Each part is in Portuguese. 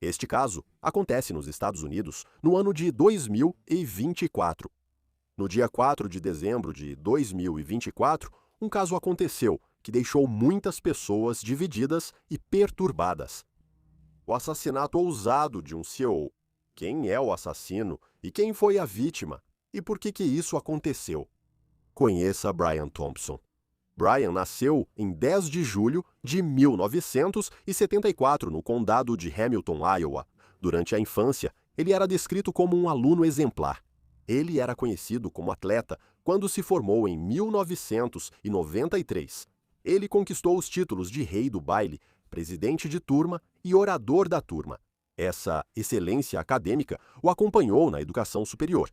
Este caso acontece nos Estados Unidos no ano de 2024. No dia 4 de dezembro de 2024, um caso aconteceu que deixou muitas pessoas divididas e perturbadas. O assassinato ousado de um CEO. Quem é o assassino e quem foi a vítima? E por que isso aconteceu? Conheça Brian Thompson. Brian nasceu em 10 de julho de 1974 no condado de Hamilton, Iowa. Durante a infância, ele era descrito como um aluno exemplar. Ele era conhecido como atleta quando se formou em 1993. Ele conquistou os títulos de rei do baile, presidente de turma e orador da turma. Essa excelência acadêmica o acompanhou na educação superior.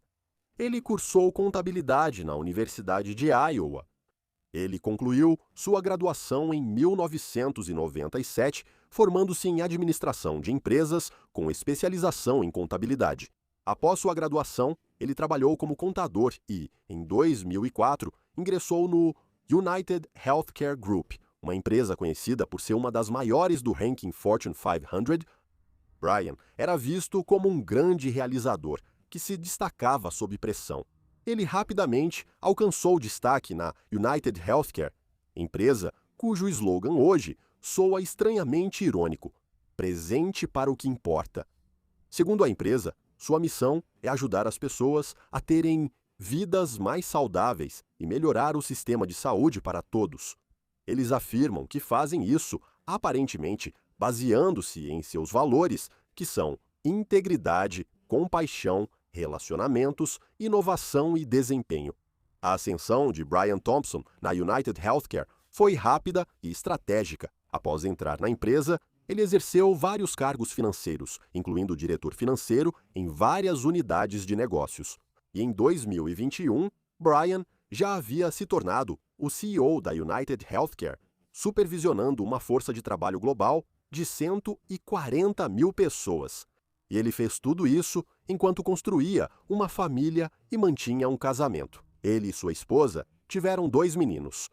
Ele cursou contabilidade na Universidade de Iowa. Ele concluiu sua graduação em 1997, formando-se em administração de empresas com especialização em contabilidade. Após sua graduação, ele trabalhou como contador e, em 2004, ingressou no United Healthcare Group, uma empresa conhecida por ser uma das maiores do ranking Fortune 500. Brian era visto como um grande realizador, que se destacava sob pressão. Ele rapidamente alcançou destaque na United Healthcare, empresa cujo slogan hoje soa estranhamente irônico: presente para o que importa. Segundo a empresa, sua missão é ajudar as pessoas a terem vidas mais saudáveis e melhorar o sistema de saúde para todos. Eles afirmam que fazem isso, aparentemente, baseando-se em seus valores, que são integridade, compaixão, relacionamentos, inovação e desempenho. A ascensão de Brian Thompson na United Healthcare foi rápida e estratégica. Após entrar na empresa, ele exerceu vários cargos financeiros, incluindo diretor financeiro em várias unidades de negócios. E em 2021, Brian já havia se tornado o CEO da United Healthcare, supervisionando uma força de trabalho global de 140 mil pessoas. E ele fez tudo isso enquanto construía uma família e mantinha um casamento. Ele e sua esposa tiveram 2 meninos.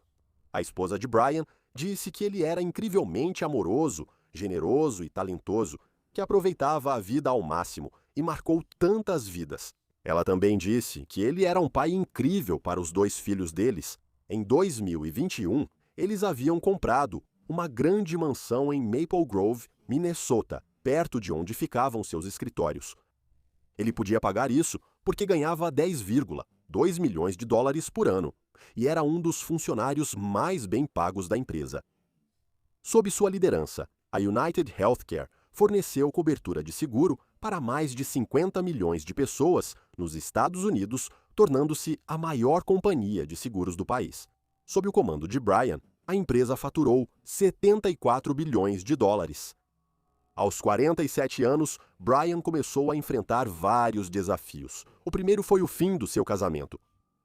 A esposa de Brian disse que ele era incrivelmente amoroso, generoso e talentoso, que aproveitava a vida ao máximo e marcou tantas vidas. Ela também disse que ele era um pai incrível para os 2 filhos deles. Em 2021, eles haviam comprado uma grande mansão em Maple Grove, Minnesota, perto de onde ficavam seus escritórios. Ele podia pagar isso porque ganhava 10,2 milhões de dólares por ano e era um dos funcionários mais bem pagos da empresa. Sob sua liderança, a United Healthcare forneceu cobertura de seguro para mais de 50 milhões de pessoas nos Estados Unidos, tornando-se a maior companhia de seguros do país. Sob o comando de Brian, a empresa faturou 74 bilhões de dólares. Aos 47 anos, Brian começou a enfrentar vários desafios. O primeiro foi o fim do seu casamento.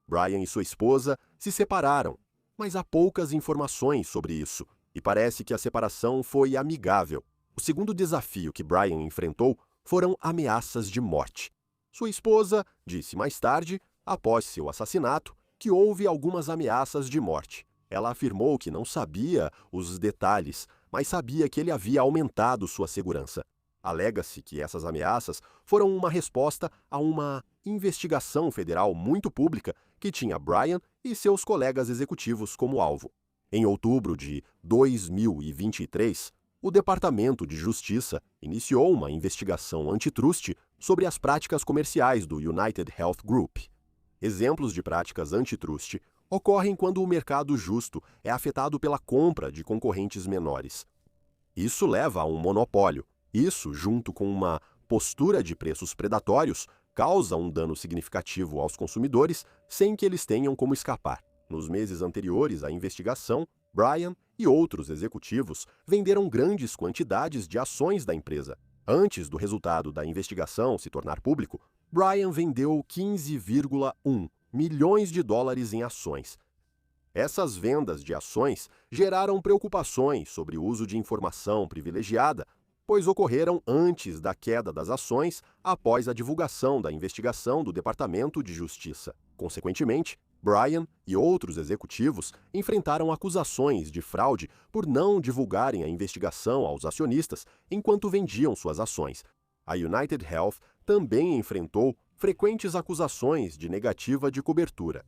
Brian e sua esposa se separaram, mas há poucas informações sobre isso, e parece que a separação foi amigável. O segundo desafio que Brian enfrentou foram ameaças de morte. Sua esposa disse mais tarde, após seu assassinato, que houve algumas ameaças de morte. Ela afirmou que não sabia os detalhes, mas sabia que ele havia aumentado sua segurança. Alega-se que essas ameaças foram uma resposta a uma investigação federal muito pública que tinha Brian e seus colegas executivos como alvo. Em outubro de 2023, o Departamento de Justiça iniciou uma investigação antitruste sobre as práticas comerciais do United Health Group. Exemplos de práticas antitruste ocorrem quando o mercado justo é afetado pela compra de concorrentes menores. Isso leva a um monopólio. Isso, junto com uma postura de preços predatórios, causa um dano significativo aos consumidores sem que eles tenham como escapar. Nos meses anteriores à investigação, Brian e outros executivos venderam grandes quantidades de ações da empresa. Antes do resultado da investigação se tornar público, Brian vendeu 15,1 milhões de dólares em ações. Essas vendas de ações geraram preocupações sobre o uso de informação privilegiada, pois ocorreram antes da queda das ações após a divulgação da investigação do Departamento de Justiça. Consequentemente, Bryan e outros executivos enfrentaram acusações de fraude por não divulgarem a investigação aos acionistas enquanto vendiam suas ações. A United Health também enfrentou frequentes acusações de negativa de cobertura.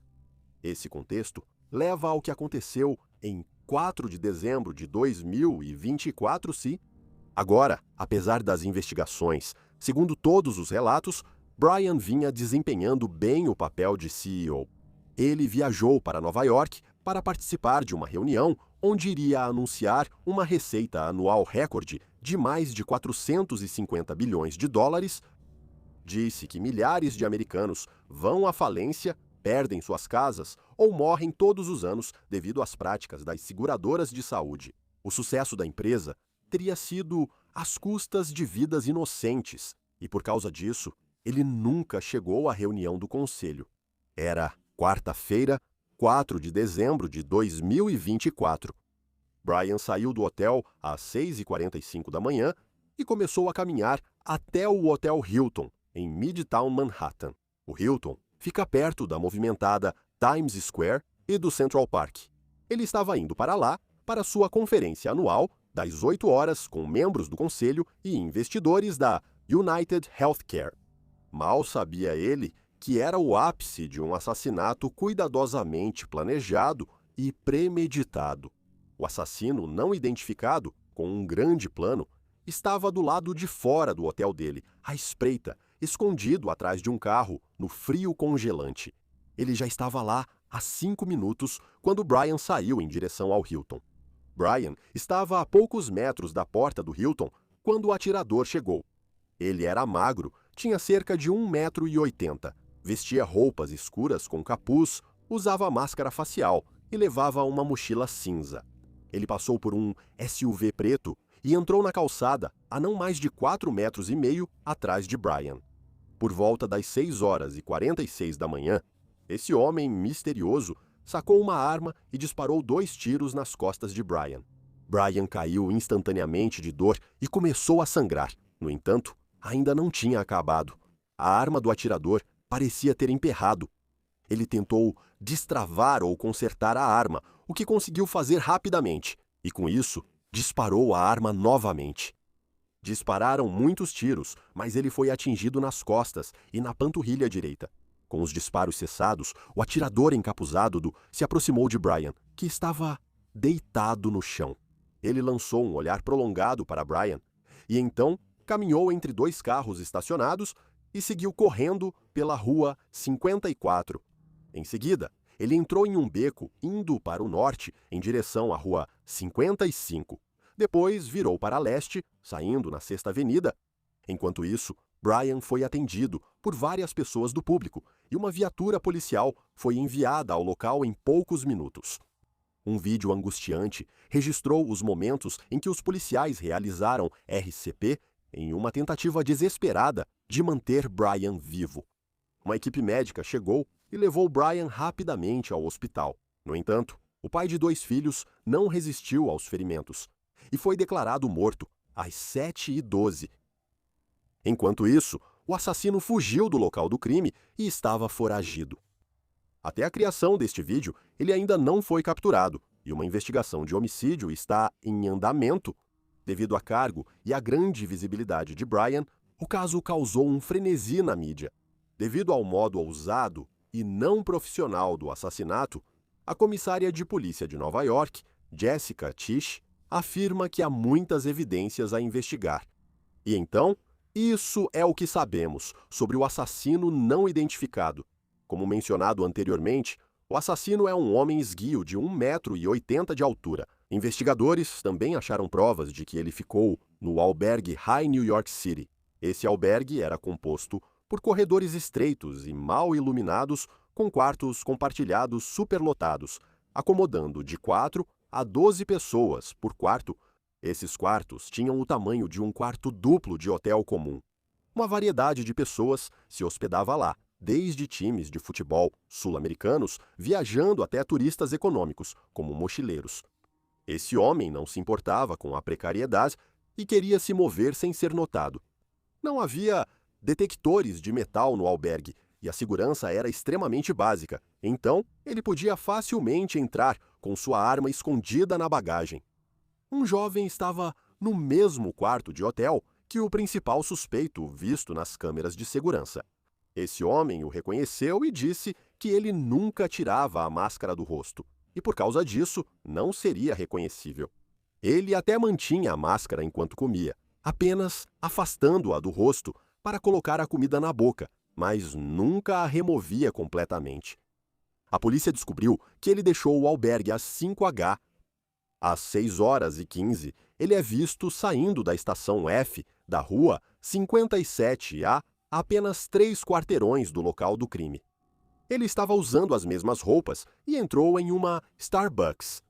Esse contexto leva ao que aconteceu em 4 de dezembro de 2024, Agora, apesar das investigações, segundo todos os relatos, Bryan vinha desempenhando bem o papel de CEO. Ele viajou para Nova York para participar de uma reunião onde iria anunciar uma receita anual recorde de mais de 450 bilhões de dólares. Disse que milhares de americanos vão à falência, perdem suas casas ou morrem todos os anos devido às práticas das seguradoras de saúde. O sucesso da empresa teria sido às custas de vidas inocentes e, por causa disso, ele nunca chegou à reunião do conselho. Era quarta-feira, 4 de dezembro de 2024. Bryan saiu do hotel às 6h45 da manhã e começou a caminhar até o Hotel Hilton, em Midtown Manhattan. O Hilton fica perto da movimentada Times Square e do Central Park. Ele estava indo para lá para sua conferência anual das 8 horas com membros do conselho e investidores da United Healthcare. Mal sabia ele que era o ápice de um assassinato cuidadosamente planejado e premeditado. O assassino não identificado, com um grande plano, estava do lado de fora do hotel dele, à espreita, escondido atrás de um carro, no frio congelante. Ele já estava lá há 5 minutos quando Bryan saiu em direção ao Hilton. Bryan estava a poucos metros da porta do Hilton quando o atirador chegou. Ele era magro, tinha cerca de 1,80 m, vestia roupas escuras com capuz, usava máscara facial e levava uma mochila cinza. Ele passou por um SUV preto e entrou na calçada a não mais de 4,5 metros atrás de Bryan. Por volta das 6h46 da manhã, esse homem misterioso sacou uma arma e disparou 2 tiros nas costas de Bryan. Bryan caiu instantaneamente de dor e começou a sangrar. No entanto, ainda não tinha acabado. A arma do atirador parecia ter emperrado. Ele tentou destravar ou consertar a arma, o que conseguiu fazer rapidamente, e com isso, disparou a arma novamente. Dispararam muitos tiros, mas ele foi atingido nas costas e na panturrilha direita. Com os disparos cessados, o atirador encapuzado se aproximou de Bryan, que estava deitado no chão. Ele lançou um olhar prolongado para Bryan e então caminhou entre 2 carros estacionados e seguiu correndo pela Rua 54. Em seguida, ele entrou em um beco indo para o norte em direção à Rua 55. Depois virou para leste, saindo na 6ª Avenida. Enquanto isso, Bryan foi atendido por várias pessoas do público e uma viatura policial foi enviada ao local em poucos minutos. Um vídeo angustiante registrou os momentos em que os policiais realizaram RCP em uma tentativa desesperada de manter Bryan vivo. Uma equipe médica chegou e levou Bryan rapidamente ao hospital. No entanto, o pai de 2 filhos não resistiu aos ferimentos e foi declarado morto às 7h12. Enquanto isso, o assassino fugiu do local do crime e estava foragido. Até a criação deste vídeo, ele ainda não foi capturado e uma investigação de homicídio está em andamento. Devido a cargo e à grande visibilidade de Bryan, o caso causou um frenesi na mídia. Devido ao modo ousado e não profissional do assassinato, a comissária de polícia de Nova York, Jessica Tisch, afirma que há muitas evidências a investigar. E então, isso é o que sabemos sobre o assassino não identificado. Como mencionado anteriormente, o assassino é um homem esguio de 1,80 m de altura. Investigadores também acharam provas de que ele ficou no albergue High New York City. Esse albergue era composto por corredores estreitos e mal iluminados, com quartos compartilhados superlotados, acomodando de 4 a 12 pessoas por quarto. Esses quartos tinham o tamanho de um quarto duplo de hotel comum. Uma variedade de pessoas se hospedava lá, desde times de futebol sul-americanos, viajando até turistas econômicos, como mochileiros. Esse homem não se importava com a precariedade e queria se mover sem ser notado. Não havia detectores de metal no albergue e a segurança era extremamente básica, então ele podia facilmente entrar com sua arma escondida na bagagem. Um jovem estava no mesmo quarto de hotel que o principal suspeito visto nas câmeras de segurança. Esse homem o reconheceu e disse que ele nunca tirava a máscara do rosto, e por causa disso não seria reconhecível. Ele até mantinha a máscara enquanto comia, apenas afastando-a do rosto para colocar a comida na boca, mas nunca a removia completamente. A polícia descobriu que ele deixou o albergue às 5h. Às 6h15, ele é visto saindo da estação F da rua 57A, a apenas 3 quarteirões do local do crime. Ele estava usando as mesmas roupas e entrou em uma Starbucks.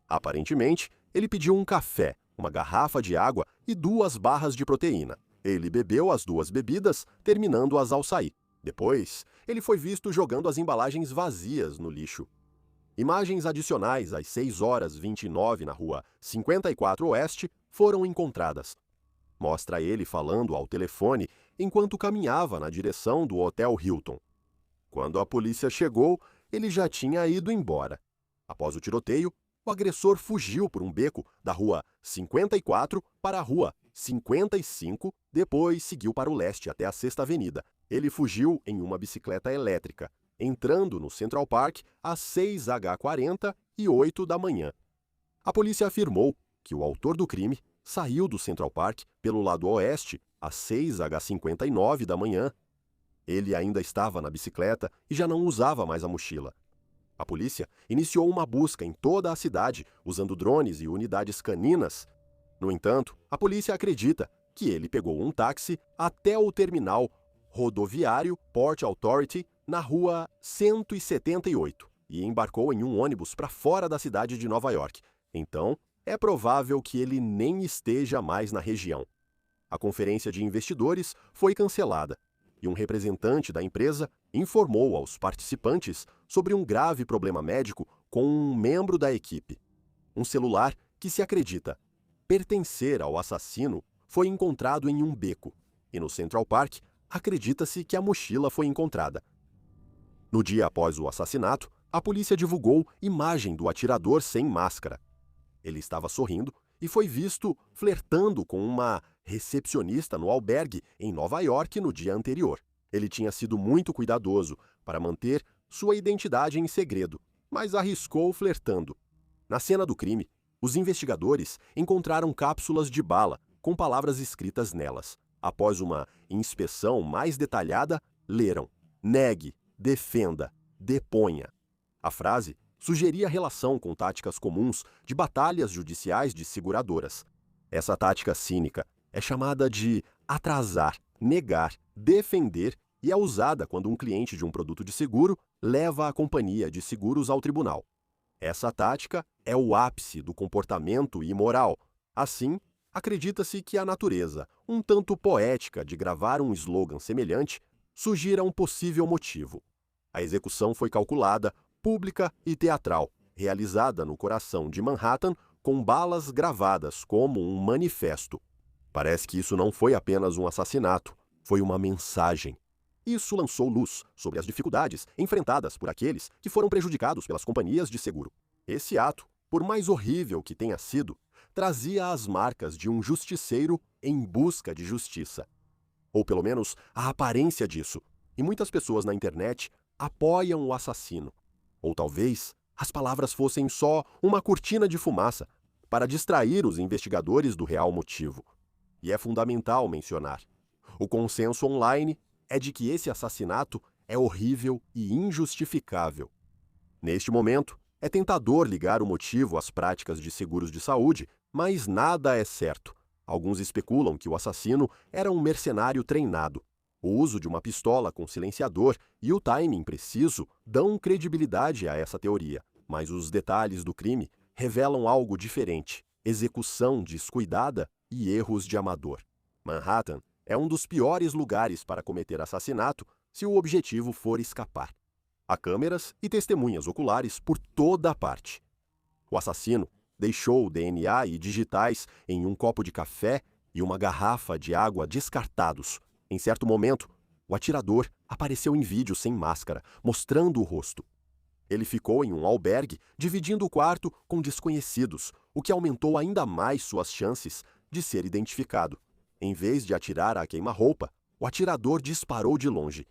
Aparentemente, ele pediu um café, uma garrafa de água e 2 barras de proteína. Ele bebeu as 2 bebidas, terminando-as ao sair. Depois, ele foi visto jogando as embalagens vazias no lixo. Imagens adicionais às 6h29 na rua 54 Oeste foram encontradas. Mostra ele falando ao telefone enquanto caminhava na direção do Hotel Hilton. Quando a polícia chegou, ele já tinha ido embora. Após o tiroteio, o agressor fugiu por um beco da rua 54 para a rua 55, depois seguiu para o leste até a 6ª Avenida. Ele fugiu em uma bicicleta elétrica, entrando no Central Park às 6h40 e 8 da manhã. A polícia afirmou que o autor do crime saiu do Central Park pelo lado oeste às 6h59 da manhã. Ele ainda estava na bicicleta e já não usava mais a mochila. A polícia iniciou uma busca em toda a cidade, usando drones e unidades caninas. No entanto, a polícia acredita que ele pegou um táxi até o terminal rodoviário Port Authority, na rua 178, e embarcou em um ônibus para fora da cidade de Nova York. Então, é provável que ele nem esteja mais na região. A conferência de investidores foi cancelada, e um representante da empresa informou aos participantes sobre um grave problema médico com um membro da equipe. Um celular que se acredita pertencer ao assassino foi encontrado em um beco, e no Central Park acredita-se que a mochila foi encontrada. No dia após o assassinato, a polícia divulgou imagem do atirador sem máscara. Ele estava sorrindo e foi visto flertando com uma recepcionista no albergue em Nova York no dia anterior. Ele tinha sido muito cuidadoso para manter sua identidade em segredo, mas arriscou flertando. Na cena do crime, os investigadores encontraram cápsulas de bala com palavras escritas nelas. Após uma inspeção mais detalhada, leram: negue, defenda, deponha. A frase sugeria relação com táticas comuns de batalhas judiciais de seguradoras. Essa tática cínica é chamada de atrasar, negar, defender e é usada quando um cliente de um produto de seguro leva a companhia de seguros ao tribunal. Essa tática é o ápice do comportamento imoral. Assim, acredita-se que a natureza, um tanto poética de gravar um slogan semelhante, sugira um possível motivo. A execução foi calculada, pública e teatral, realizada no coração de Manhattan com balas gravadas como um manifesto. Parece que isso não foi apenas um assassinato, foi uma mensagem. Isso lançou luz sobre as dificuldades enfrentadas por aqueles que foram prejudicados pelas companhias de seguro. Esse ato, por mais horrível que tenha sido, trazia as marcas de um justiceiro em busca de justiça. Ou pelo menos a aparência disso. E muitas pessoas na internet apoiam o assassino. Ou talvez as palavras fossem só uma cortina de fumaça para distrair os investigadores do real motivo. E é fundamental mencionar: o consenso online é de que esse assassinato é horrível e injustificável. Neste momento, é tentador ligar o motivo às práticas de seguros de saúde, mas nada é certo. Alguns especulam que o assassino era um mercenário treinado. O uso de uma pistola com silenciador e o timing preciso dão credibilidade a essa teoria, mas os detalhes do crime revelam algo diferente: execução descuidada e erros de amador. Manhattan é um dos piores lugares para cometer assassinato se o objetivo for escapar. Há câmeras e testemunhas oculares por toda a parte. O assassino deixou DNA e digitais em um copo de café e uma garrafa de água descartados. Em certo momento, O atirador apareceu em vídeo sem máscara, mostrando o rosto. Ele ficou em um albergue, dividindo o quarto com desconhecidos, o que aumentou ainda mais suas chances de ser identificado. Em vez de atirar a queima-roupa, o atirador disparou de longe.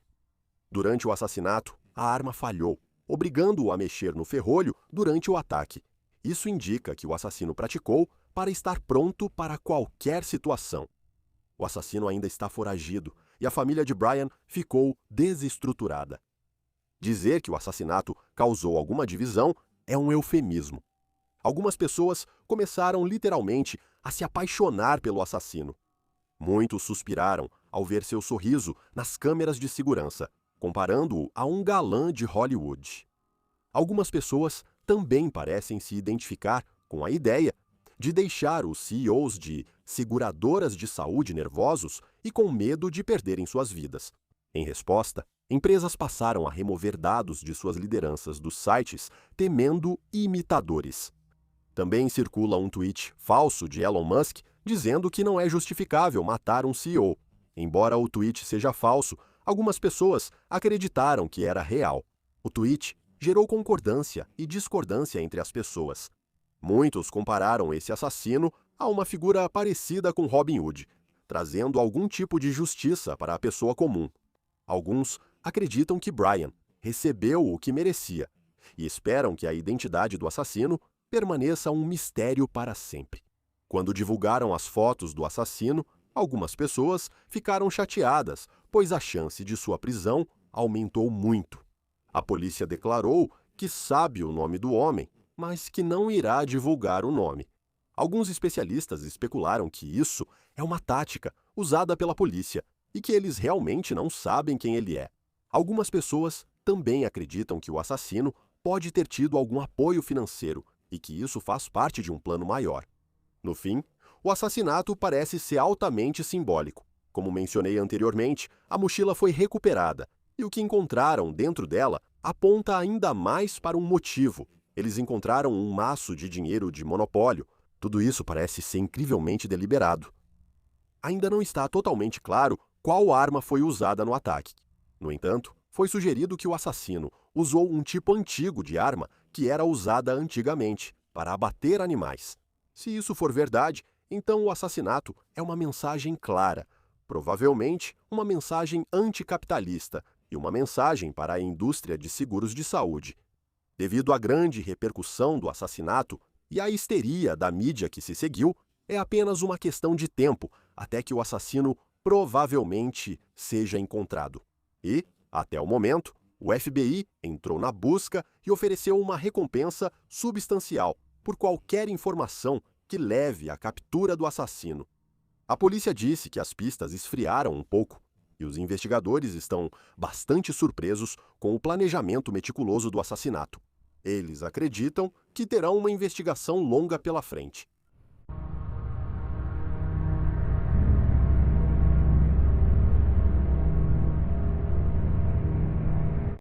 Durante o assassinato, a arma falhou, obrigando-o a mexer no ferrolho durante o ataque. Isso indica que o assassino praticou para estar pronto para qualquer situação. O assassino ainda está foragido e a família de Brian ficou desestruturada. Dizer que o assassinato causou alguma divisão é um eufemismo. Algumas pessoas começaram literalmente a se apaixonar pelo assassino. Muitos suspiraram ao ver seu sorriso nas câmeras de segurança, comparando-o a um galã de Hollywood. Algumas pessoas também parecem se identificar com a ideia de deixar os CEOs de seguradoras de saúde nervosos e com medo de perderem suas vidas. Em resposta, empresas passaram a remover dados de suas lideranças dos sites, temendo imitadores. Também circula um tweet falso de Elon Musk dizendo que não é justificável matar um CEO. Embora o tweet seja falso, algumas pessoas acreditaram que era real. O tweet gerou concordância e discordância entre as pessoas. Muitos compararam esse assassino a uma figura parecida com Robin Hood, trazendo algum tipo de justiça para a pessoa comum. Alguns acreditam que Brian recebeu o que merecia e esperam que a identidade do assassino permaneça um mistério para sempre. Quando divulgaram as fotos do assassino, algumas pessoas ficaram chateadas, pois a chance de sua prisão aumentou muito. A polícia declarou que sabe o nome do homem, mas que não irá divulgar o nome. Alguns especialistas especularam que isso é uma tática usada pela polícia e que eles realmente não sabem quem ele é. Algumas pessoas também acreditam que o assassino pode ter tido algum apoio financeiro e que isso faz parte de um plano maior. No fim, o assassinato parece ser altamente simbólico. Como mencionei anteriormente, a mochila foi recuperada e o que encontraram dentro dela aponta ainda mais para um motivo. Eles encontraram um maço de dinheiro de monopólio. Tudo isso parece ser incrivelmente deliberado. Ainda não está totalmente claro qual arma foi usada no ataque. No entanto, foi sugerido que o assassino usou um tipo antigo de arma que era usada antigamente para abater animais. Se isso for verdade, então o assassinato é uma mensagem clara, provavelmente uma mensagem anticapitalista e uma mensagem para a indústria de seguros de saúde. Devido à grande repercussão do assassinato e à histeria da mídia que se seguiu, é apenas uma questão de tempo até que o assassino provavelmente seja encontrado. E, até o momento, o FBI entrou na busca e ofereceu uma recompensa substancial por qualquer informação que leve à captura do assassino. A polícia disse que as pistas esfriaram um pouco e os investigadores estão bastante surpresos com o planejamento meticuloso do assassinato. Eles acreditam que terão uma investigação longa pela frente.